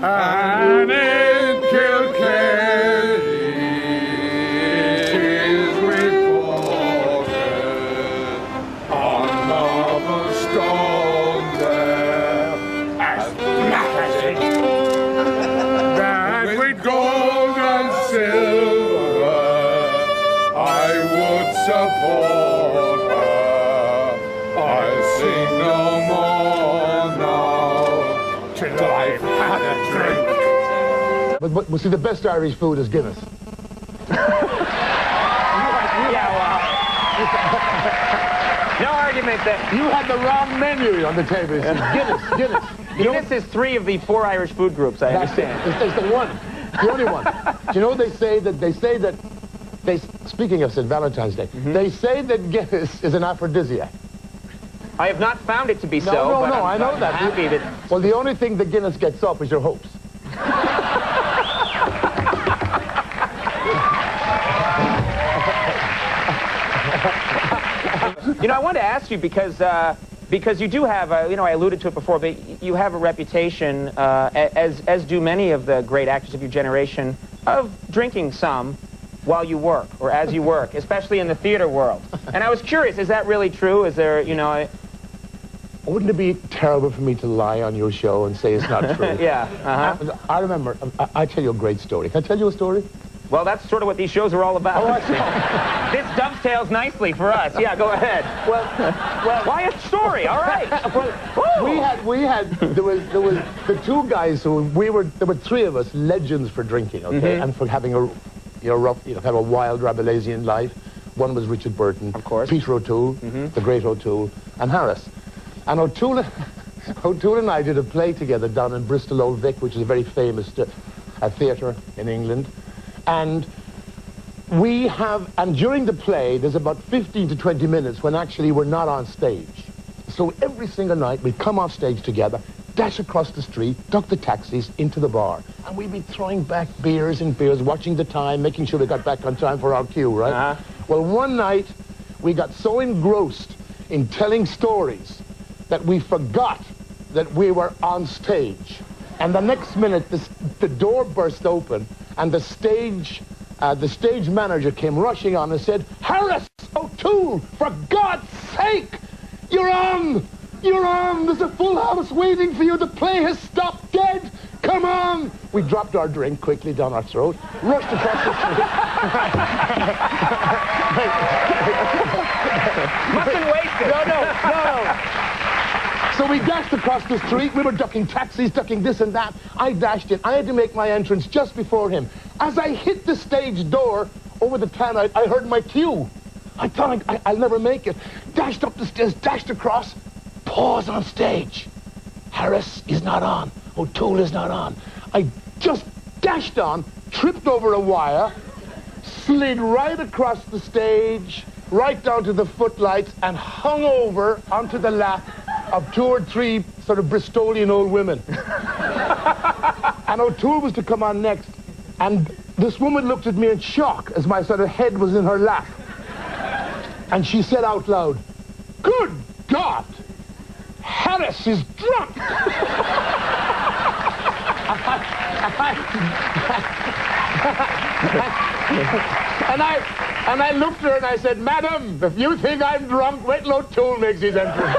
And in Kilkenny is reported on marble stone there as black as ink, that with gold and silver I would support her. I'll sing no more now till I've had a drink. But see, the best Irish food is Guinness. Yeah, well, no argument that You had the wrong menu on the table. It said Guinness, Guinness. Guinness is 3 of the 4 Irish food groups, I That's understand. it. It's the one, the only one. Do you know they say that speaking of St. Valentine's Day, they say that Guinness is an aphrodisiac. I have not found it to be so, No, but I know I'm that. happy that... Well, the only thing that Guinness gets up is your hopes. You know, I wanted to ask you because you do have, you know, I alluded to it before, but you have a reputation, as do many of the great actors of your generation, of drinking some while you work, or as you work, especially in the theater world. And I was curious, is that really true? Is there, you know... Wouldn't it be terrible for me to lie on your show and say it's not true? Yeah, I remember, I tell you a great story. Can I tell you a story? Well, that's sort of what these shows are all about. Oh, I see. This dovetails nicely for us. Yeah, go ahead. Well, why a story? All right. There was the 2 guys who there were 3 of us legends for drinking, okay, and for having a rough, kind of a wild Rabelaisian life. One was Richard Burton, of course, Peter O'Toole, the great O'Toole, and Harris. And O'Toole and I did a play together down in Bristol Old Vic, which is a very famous theatre in England. And during the play, there's about 15 to 20 minutes when actually we're not on stage. So every single night we'd come off stage together, dash across the street, duck the taxis into the bar. And we'd be throwing back beers and beers, watching the time, making sure we got back on time for our cue, right? Well, one night we got so engrossed in telling stories that we forgot that we were on stage. And the next minute, the door burst open, and the stage manager came rushing on and said, "Harris, O'Toole, for God's sake, you're on! You're on! There's a full house waiting for you. The play has stopped dead. Come on!" We dropped our drink quickly down our throat, rushed across the street. Must have been wasted. No. So we dashed across the street. We were ducking taxis, ducking this and that. I dashed in. I had to make my entrance just before him. As I hit the stage door over the tannoy, I heard my cue. I thought I'll never make it. Dashed up the stairs, dashed across. Pause on stage. Harris is not on. O'Toole is not on. I just dashed on, tripped over a wire, slid right across the stage, right down to the footlights, and hung over onto the lap of 2 or 3 sort of Bristolian old women. And O'Toole was to come on next. And this woman looked at me in shock as my sort of head was in her lap. And she said out loud, "Good God, Harris is drunk!" And I looked at her and I said, "Madam, if you think I'm drunk, wait till O'Toole makes his entrance."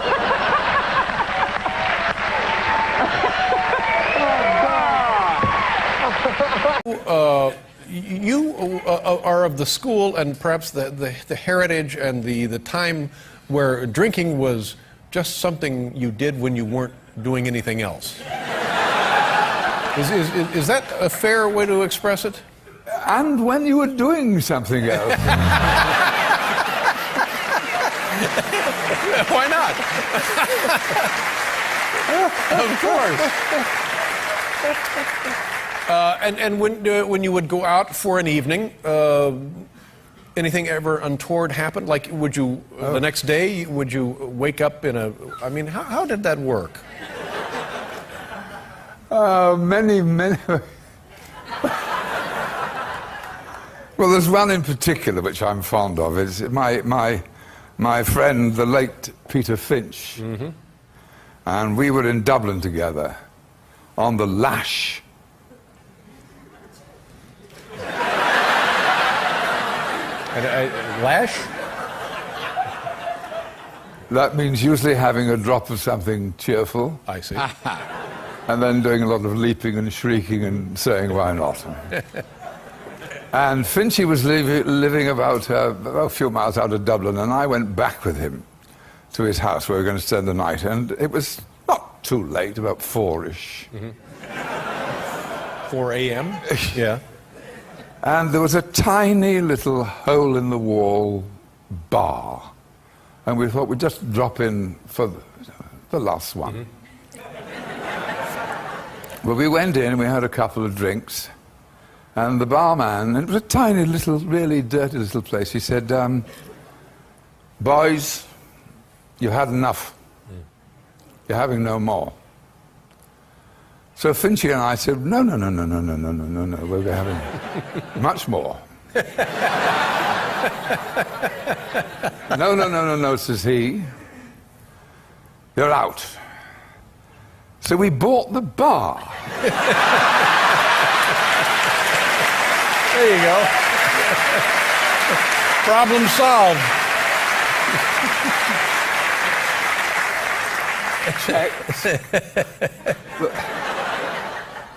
You are of the school and perhaps the heritage and the time where drinking was just something you did when you weren't doing anything else. Is that a fair way to express it? And when you were doing something else. Why not? Of course. And when you would go out for an evening, anything ever untoward happen? Like, would you, the next day, would you wake up in a... I mean, how did that work? Many... Well, there's one in particular which I'm fond of. It's my friend, the late Peter Finch. Mm-hmm. And we were in Dublin together on the lash And lash? That means usually having a drop of something cheerful. I see. And then doing a lot of leaping and shrieking and saying, why not? And Finchy was living about a few miles out of Dublin, and I went back with him to his house where we were going to spend the night. And it was not too late, about 4-ish. 4 a.m.? Yeah. And there was a tiny little hole-in-the-wall bar. And we thought we'd just drop in for the last one. Well, we went in and we had a couple of drinks. And the barman, and it was a tiny little, really dirty little place, he said, boys, you had enough. You're having no more. So Finchy and I said, no, we're having much more. No, says he. You're out. So we bought the bar. There you go. Problem solved.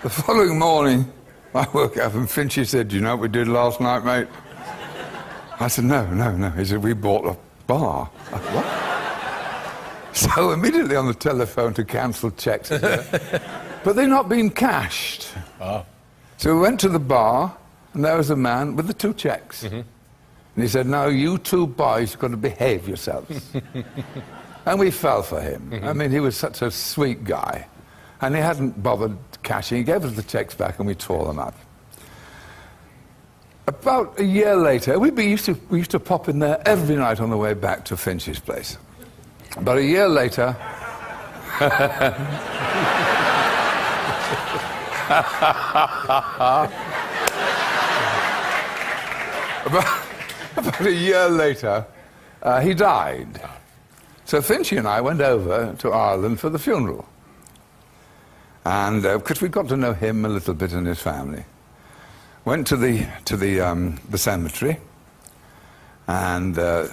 The following morning, I woke up and Finchy said, do you know what we did last night, mate? I said, no. He said, we bought a bar. I said, what? So immediately on the telephone to cancel checks. But they're not being cashed. Oh. So we went to the bar, and there was a man with the 2 checks. And he said, now you 2 boys have got to behave yourselves. And we fell for him. I mean, he was such a sweet guy. And he hadn't bothered cashing. He gave us the checks back, and we tore them up. About a year later, we used to pop in there every night on the way back to Finchy's place. About a year later... About a year later, he died. So Finchy and I went over to Ireland for the funeral. And because we got to know him a little bit and his family. Went to the cemetery, and there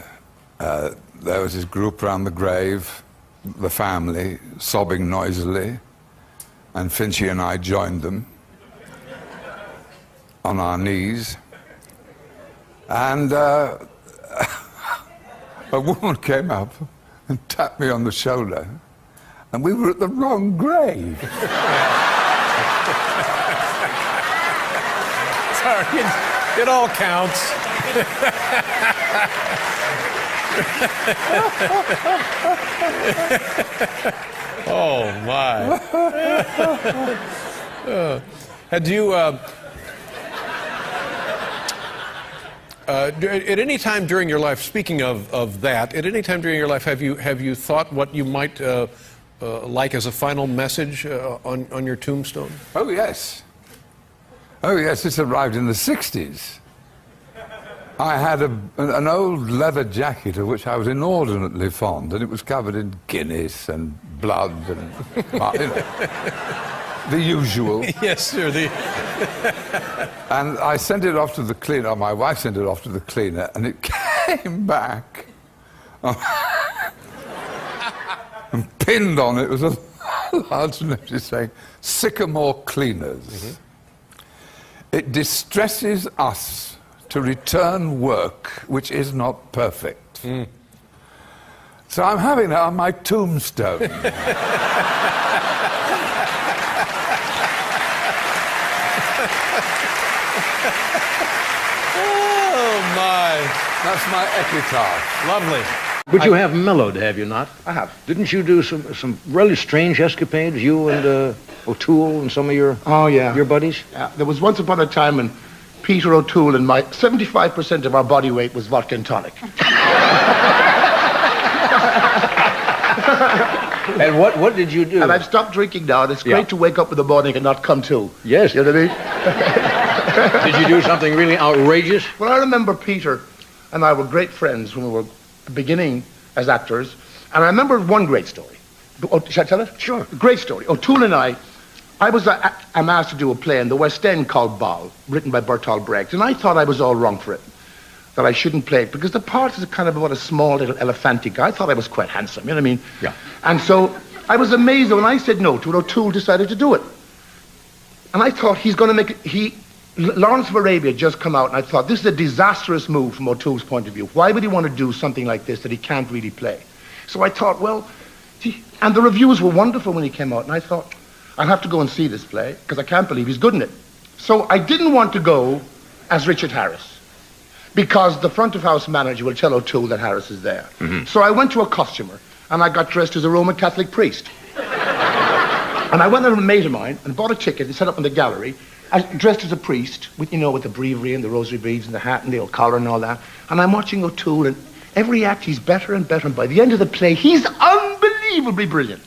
was this group around the grave, the family, sobbing noisily, and Finchy and I joined them on our knees. And a woman came up and tapped me on the shoulder, and we were at the wrong grave. Sorry, it all counts. Oh, my. Had you... at any time during your life, speaking of that, at any time during your life, have you thought what you might like as a final message on your tombstone? Oh, yes. Oh, yes, it's arrived in the 60s. I had an old leather jacket of which I was inordinately fond, and it was covered in Guinness and blood and, you know, the usual. Yes, sir. And I sent it off to the cleaner, or my wife sent it off to the cleaner, and it came back. And pinned on it was a large notice saying, Sycamore Cleaners. It distresses us to return work which is not perfect. So I'm having that on my tombstone. Oh, my. That's my epitaph. Lovely. But you have mellowed, have you not? I have. Didn't you do some really strange escapades, you and O'Toole and some of your your buddies? There was once upon a time when Peter O'Toole and my 75% of our body weight was vodka and tonic. And what did you do? And I've stopped drinking now, and it's great to wake up in the morning and not come to. Yes. You know what I mean? Did you do something really outrageous? Well, I remember Peter and I were great friends when we were beginning as actors, and I remember one great story. Shall I tell it? Sure. Great story. O'Toole and I was I'm asked to do a play in the West End called Ball, written by Bertolt Brecht, and I thought I was all wrong for it. that I shouldn't play it, because the part is kind of about a small little elephantic guy. I thought I was quite handsome, you know what I mean? Yeah. And so I was amazed when I said no to it, O'Toole decided to do it. And I thought he's going to make it, Lawrence of Arabia had just come out, and I thought this is a disastrous move from O'Toole's point of view. Why would he want to do something like this that he can't really play? So I thought, well, and the reviews were wonderful when he came out, and I thought, I'll have to go and see this play, because I can't believe he's good in it. So I didn't want to go as Richard Harris, because the front of house manager will tell O'Toole that Harris is there. Mm-hmm. So I went to a costumer, and I got dressed as a Roman Catholic priest. And I went to a mate of mine and bought a ticket and set up in the gallery, dressed as a priest, with, you know, with the breviary and the rosary beads and the hat and the old collar and all that. And I'm watching O'Toole, and every act he's better and better, and by the end of the play, he's unbelievably brilliant.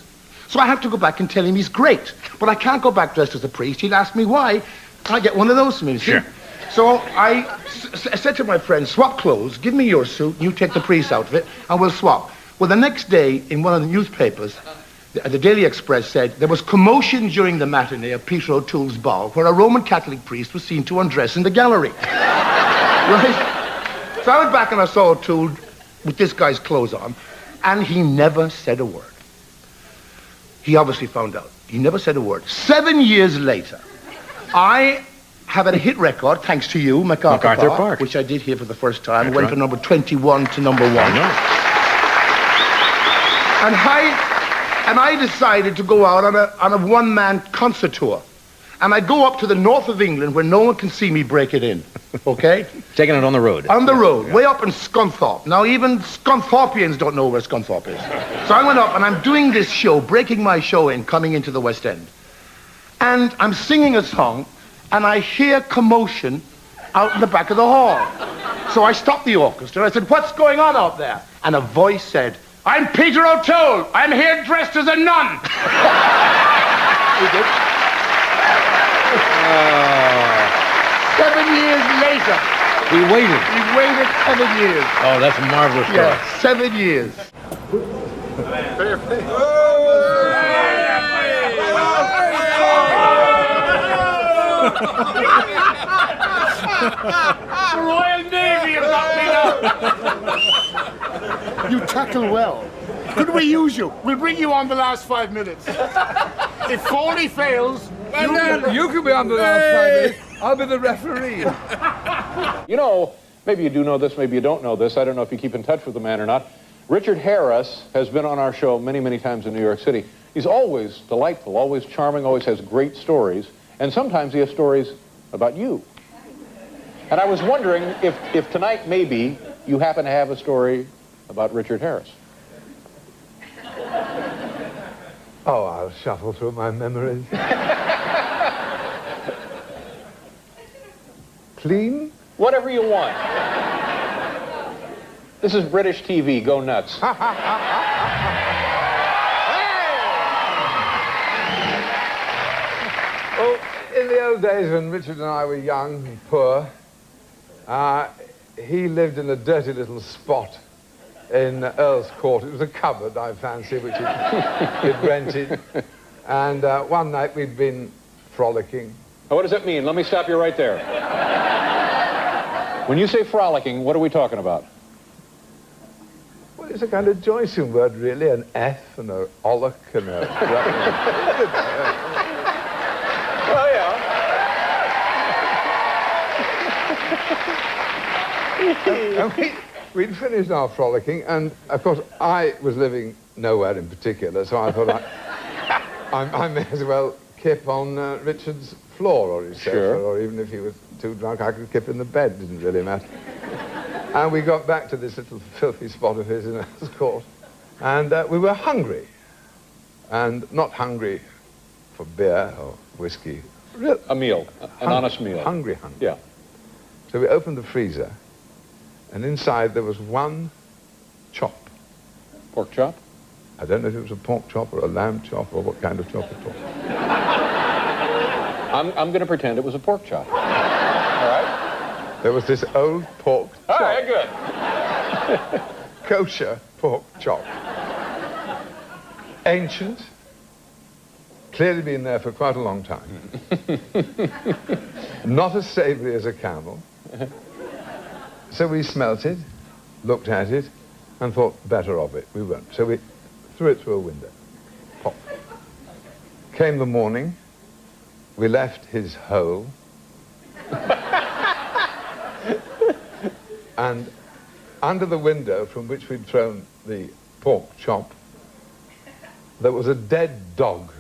So I have to go back and tell him he's great. But I can't go back dressed as a priest. He'll ask me why. I get one of those from him, see? Sure. So I said to my friend, swap clothes, give me your suit, and you take the priest outfit, and we'll swap. Well, the next day, in one of the newspapers, the Daily Express said there was commotion during the matinee of Peter O'Toole's ball, where a Roman Catholic priest was seen to undress in the gallery. Right? So I went back and I saw O'Toole with this guy's clothes on, and he never said a word. He obviously found out. He never said a word. 7 years later, I have a hit record, thanks to you, MacArthur Park, which I did here for the first time. That's went from number 21 to number 1. And I decided to go out on a one-man concert tour. And I go up to the north of England where no one can see me break it in, okay? Taking it on the road. On the road, way up in Scunthorpe. Now, even Scunthorpians don't know where Scunthorpe is. So I went up and I'm doing this show, breaking my show in, coming into the West End. And I'm singing a song, and I hear commotion out in the back of the hall. So I stopped the orchestra. I said, what's going on out there? And a voice said, I'm Peter O'Toole. I'm here dressed as a nun. He did. 7 years later. He waited. He waited 7 years. Oh, that's a marvelous story. Yeah, 7 years. The Royal Navy have got me now. You tackle well. Could we use you? We'll bring you on the last 5 minutes. If Foley fails, you can be on the last 5 minutes. I'll be the referee. You know, maybe you do know this, maybe you don't know this. I don't know if you keep in touch with the man or not. Richard Harris has been on our show many, many times in New York City. He's always delightful, always charming, always has great stories. And sometimes he has stories about you. And I was wondering if tonight, maybe, you happen to have a story about Richard Harris. Oh, I'll shuffle through my memories. Clean? Whatever you want. This is British TV. Go nuts. Well, in the old days when Richard and I were young and poor, he lived in a dirty little spot in Earl's Court. It was a cupboard, I fancy, which he'd rented. And one night we'd been frolicking. Now, what does that mean? Let me stop you right there. When you say frolicking, what are we talking about? Well, it's a kind of joicing word, really. An F and a ollock and a... Well, yeah. And we'd finished our frolicking, and of course I was living nowhere in particular, so I thought I may as well kip on Richard's floor or his sofa, or even if he was too drunk, I could kip in the bed, didn't really matter. And we got back to this little filthy spot of his in Earl's Court, and we were hungry, and not hungry for beer or whiskey. A meal, an honest meal. Hungry. Yeah. So we opened the freezer, and inside there was one chop. Pork chop? I don't know if it was a pork chop or a lamb chop or what kind of chop it was. I'm going to pretend it was a pork chop. All right? There was this old pork chop. All right, good. Kosher pork chop. Ancient. Clearly been there for quite a long time. Not as savory as a camel. So we smelt it, looked at it, and thought better of it. We won't. So we threw it through a window. Pop. Came the morning, we left his hole, and under the window from which we'd thrown the pork chop, there was a dead dog.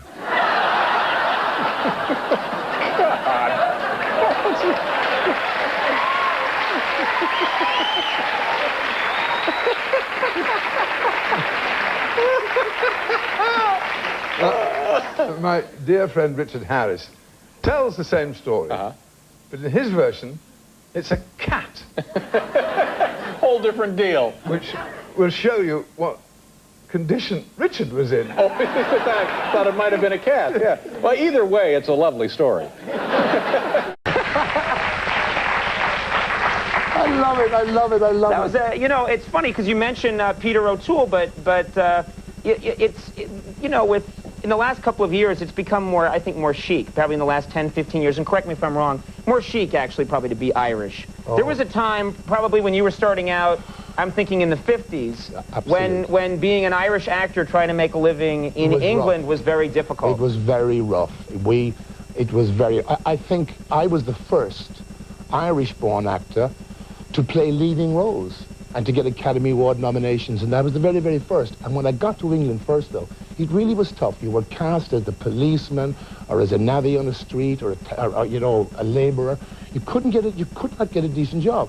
My dear friend Richard Harris tells the same story, but in his version, it's a cat. Whole different deal. Which will show you what condition Richard was in. Oh, I thought it might have been a cat, yeah. Well, either way, it's a lovely story. I love it, I love it, I love it. That was, you know, it's funny because you mentioned Peter O'Toole, but you know, in the last couple of years, it's become more, I think, more chic, probably in the last 10, 15 years, and correct me if I'm wrong, more chic, actually, probably, to be Irish. Oh. There was a time, probably when you were starting out, I'm thinking in the 50s, when being an Irish actor trying to make a living in England was very difficult. It was very rough. It was very, I think I was the first Irish-born actor to play leading roles and to get Academy Award nominations, and that was the very, very first. And when I got to England first, though, it really was tough. You were cast as a policeman, or as a navvy on the street, or you know, a labourer. You couldn't get it. You could not get a decent job.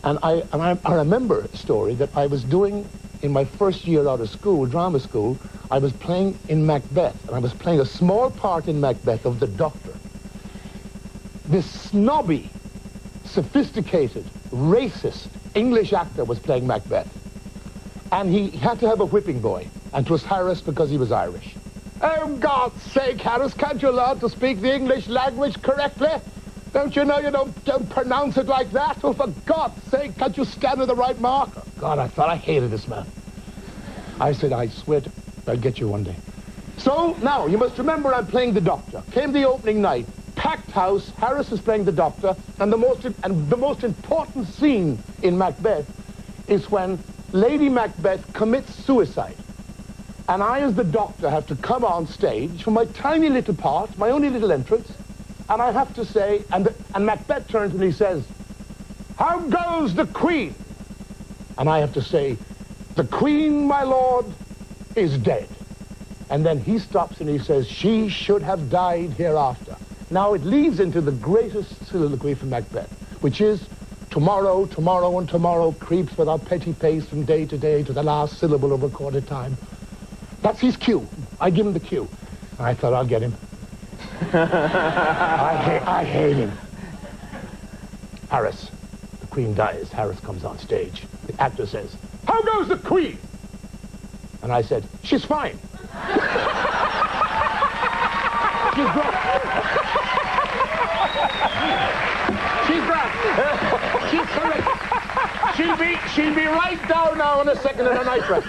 And I remember a story that I was doing in my first year out of school, drama school. I was playing in Macbeth, and I was playing a small part in Macbeth of the doctor. This snobby, sophisticated, racist English actor was playing Macbeth. And he had to have a whipping boy, and it was Harris because he was Irish. Oh, God's sake, Harris, can't you learn to speak the English language correctly? Don't you know you don't pronounce it like that? Oh, for God's sake, can't you stand at the right mark? Oh, God, I thought I hated this man. I said, I swear to I'll get you one day. So, now, you must remember I'm playing the doctor. Came the opening night, packed house, Harris is playing the doctor, and the most important scene in Macbeth is when Lady Macbeth commits suicide. And I, as the doctor, have to come on stage for my tiny little part, my only little entrance, and I have to say, and Macbeth turns and he says, "How goes the Queen?" And I have to say, "The Queen, my lord, is dead." And then he stops and he says, "She should have died hereafter." Now it leads into the greatest soliloquy from Macbeth, which is, tomorrow, tomorrow, and tomorrow creeps with our petty pace from day to day to the last syllable of recorded time. That's his cue. I give him the cue. I thought, I'll get him. I hate him. Harris. The Queen dies. Harris comes on stage. The actor says, "How goes the Queen?" And I said, "She's fine." She's great. She's great. She's terrific. She'll be right down now in a second in a night dress.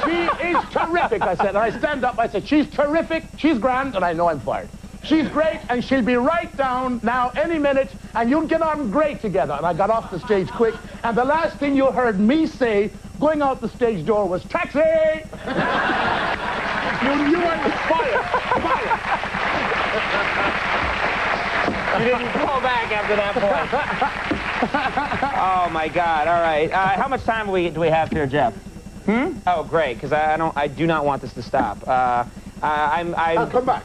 She is terrific, I said. And I stand up, I said, "She's terrific, she's grand," and I know I'm fired. "She's great, and she'll be right down now any minute, and you'll get on great together." And I got off the stage quick, and the last thing you heard me say, going out the stage door, was, "Taxi!" You knew I was fired. Fired. You didn't call back after that point. Oh my God! All right. How much time do we have here, Jeff? Oh, great. Because I do not want this to stop. I'll come back.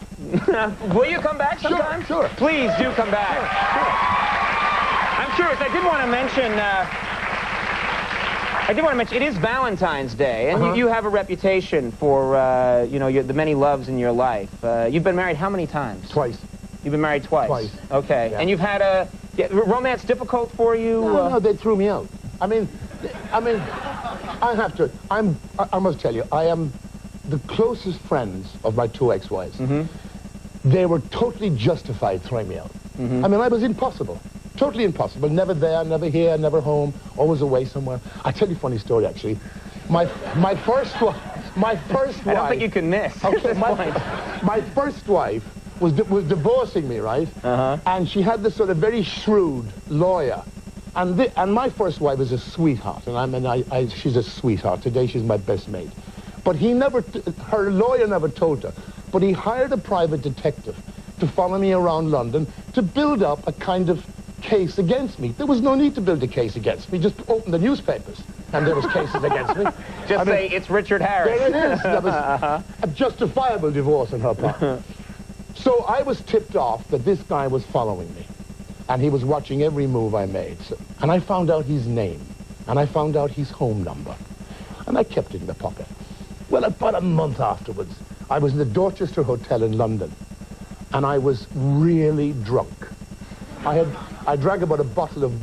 Will you come back sometime? Sure. Please do come back. Sure. I'm curious. I did want to mention. It is Valentine's Day, and you have a reputation for you know, the many loves in your life. You've been married how many times? Twice. You've been married twice. Twice. Okay. Yeah. And you've had romance difficult for you? No, they threw me out. I mean, I have to. I must tell you, I am the closest friends of my two ex-wives. They were totally justified throwing me out. I mean, I was impossible. Totally impossible. Never there, never here, never home, always away somewhere. I'll tell you a funny story, actually. My first wife... I don't think you can miss. Okay, my first wife was divorcing me, right? And she had this sort of very shrewd lawyer And my first wife was a sweetheart, and she's a sweetheart. Today she's my best mate. But her lawyer never told her, but he hired a private detective to follow me around London to build up a kind of case against me. There was no need to build a case against me. Just open the newspapers, and there was cases against me. Just say, it's Richard Harris. There it is. That was a justifiable divorce on her part. So I was tipped off that this guy was following me, and he was watching every move I made. And I found out his name, and I found out his home number, and I kept it in the pocket. Well, about a month afterwards, I was in the Dorchester Hotel in London, and I was really drunk. I drank about a bottle of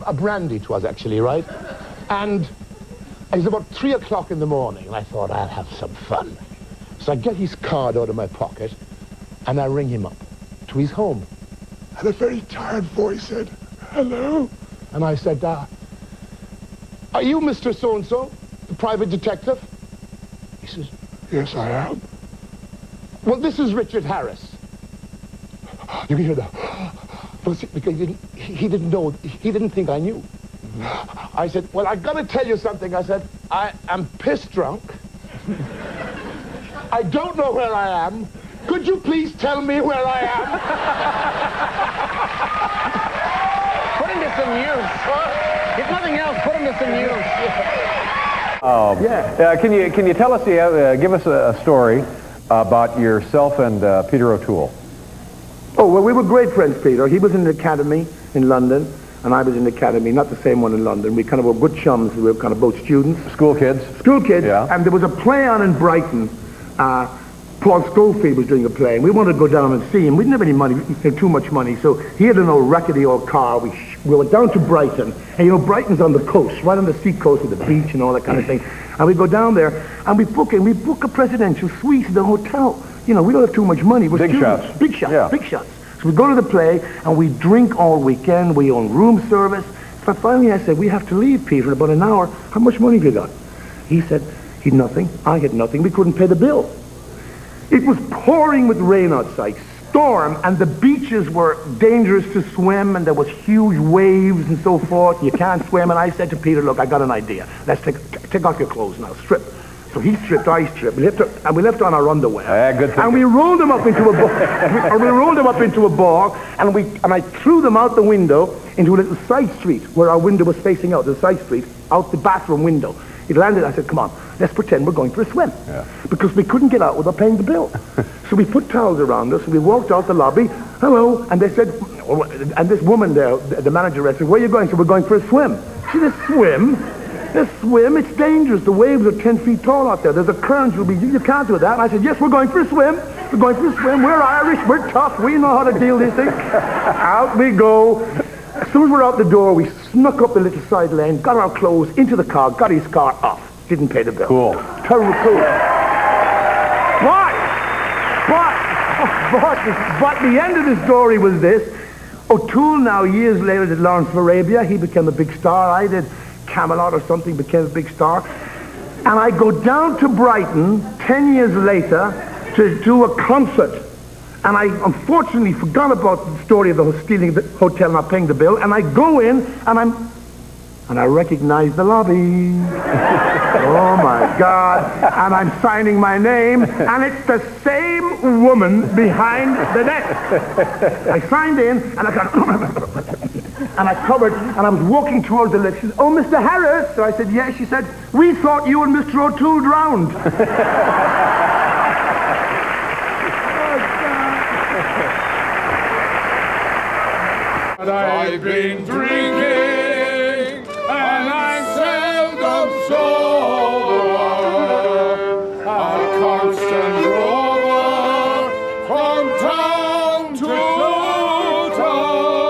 a brandy it was actually, right? And it was about 3 o'clock in the morning, and I thought, I'll have some fun. So I get his card out of my pocket, and I ring him up to his home. And a very tired voice said, hello? And I said, are you Mr. So-and-so, the private detective? He says, yes, I am. Well, this is Richard Harris. You can hear that. Because he didn't know, he didn't think I knew. I said, well, I've got to tell you something. I said, I am pissed drunk. I don't know where I am. Could you please tell me where I am? Put him to some use. If nothing else, put him to some use. Can you tell us, give us a story about yourself and Peter O'Toole? Oh, well, we were great friends, Peter. He was in the academy in London, and I was in the academy, not the same one in London. We kind of were good chums. We were kind of both students. School kids? School kids. Yeah. And there was a play on in Brighton. Paul Schofield was doing a play, and we wanted to go down and see him. We didn't have any money, too much money, so he had an old rickety old car. We went down to Brighton, and you know, Brighton's on the coast, right on the sea coast with the beach and all that kind of thing. And we go down there, and we book a presidential suite at the hotel. You know, we don't have too much money. We're big students. shots. Big shots, yeah. Big shots. So we go to the play, and we drink all weekend. We own room service. But finally I said, we have to leave, Peter, in about an hour. How much money have you got? He said, he'd nothing. I had nothing. We couldn't pay the bill. It was pouring with rain outside, storm, and the beaches were dangerous to swim, and there was huge waves and so forth. You can't swim. And I said to Peter, look, I got an idea. Let's take off your clothes now, strip. So he stripped, I stripped, and we left on our underwear. Good thinking. And we rolled them up into a ball. We rolled them up into a ball, and I threw them out the window into a little side street where our window was facing out, the side street, out the bathroom window. It landed. I said, come on, let's pretend we're going for a swim. Yeah. Because we couldn't get out without paying the bill. So we put towels around us, and we walked out the lobby. Hello. And they said, and this woman there, the manager said, where are you going? So we're going for a swim. She said, swim? A swim? It's dangerous. The waves are 10 feet tall out there. There's a current. You can't do that. And I said, yes, we're going for a swim. We're going for a swim. We're Irish. We're tough. We know how to deal with these things. Out we go. As soon as we're out the door, we snuck up the little side lane, got our clothes into the car, got his car off. Didn't pay the bill. Cool. Terrible cool. But the end of the story was this. O'Toole now, years later, did Lawrence of Arabia. He became a big star. I did Camelot or something, became a big star. And I go down to Brighton 10 years later to do a concert. And I unfortunately forgot about the story of the stealing the hotel, not paying the bill. And I go in, and I recognize the lobby. Oh my God. And I'm signing my name, and it's the same woman behind the desk. I signed in, and I got, and I covered, and I was walking towards the lift. She said, oh, Mr. Harris. So I said, yes. She said, we thought you and Mr. O'Toole drowned. I've been drinking, and I'm seldom sober, a constant rover from town to town,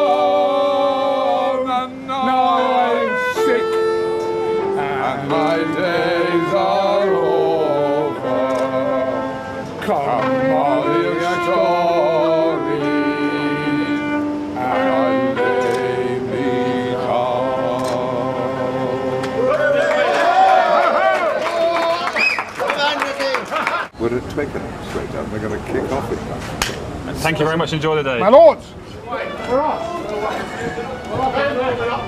and now I'm sick, and my days are over. Come on, your story, and Would it take it straight up? We're going to kick off with that. Thank you very much. Enjoy the day. my lords, we're off. Right.